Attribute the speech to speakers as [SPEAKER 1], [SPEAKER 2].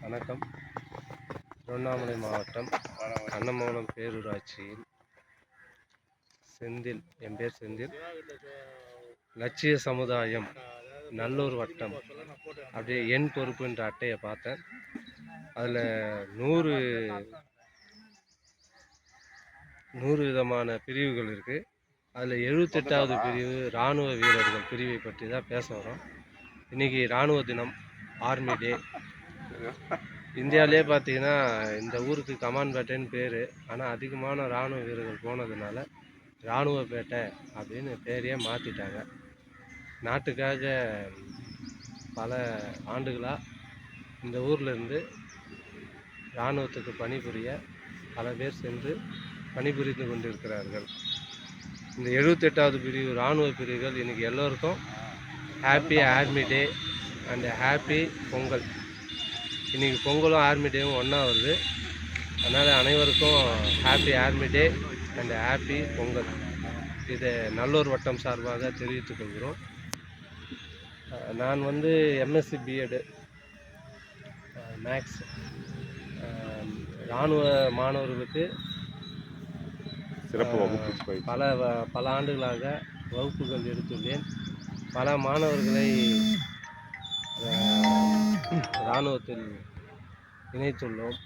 [SPEAKER 1] வணக்கம். திருவண்ணாமலை மாவட்டம் கண்ணமங்கலம் பேரூராட்சியில் செந்தில், என் பேர் செந்தில், லட்சிய சமுதாயம் நல்லூர் வட்டம் அப்படியே என் பொறுப்புன்ற அட்டையை பார்த்தேன். அதில் 100 விதமான பிரிவுகள் இருக்குது. அதில் 78வது பிரிவு இராணுவ வீரர்கள் பிரிவை பற்றி தான் பேச வரோம். இன்றைக்கி இராணுவ தினம், ஆர்மி டே. இந்தியாவிலே பார்த்தீங்கன்னா இந்த ஊருக்கு கமான்பேட்டைன்னு பேர். ஆனால் அதிகமான இராணுவ வீரர்கள் போனதுனால இராணுவப்பேட்டை அப்படின்னு பேரையே மாற்றிட்டாங்க. நாட்டுக்காக பல ஆண்டுகளாக இந்த ஊர்லேருந்து இராணுவத்துக்கு பணிபுரிய பல பேர் சென்று பணிபுரிந்து கொண்டிருக்கிறார்கள். இந்த 78வது பிரிவு இராணுவ பிரிவுகள் இன்றைக்கி எல்லோருக்கும் happy army day and happy Pongal. இன்றைக்கி பொங்கலும் ஆர்மி டேவும் ஒன்றா வருது. அதனால் அனைவருக்கும் happy army day and happy Pongal. இதை நல்லூர் வட்டம் சார்பாக தெரிவித்துக் கொள்கிறோம். நான் எம்எஸ்சி பிஎட் மேக்ஸ் இராணுவ மாணவர்களுக்கு
[SPEAKER 2] சிறப்பு வகுப்பு
[SPEAKER 1] பல ஆண்டுகளாக வகுப்புகள் எடுத்துள்ளேன். பல மாணவர்களை இராணுவத்தில் இணைத்துள்ளோம்.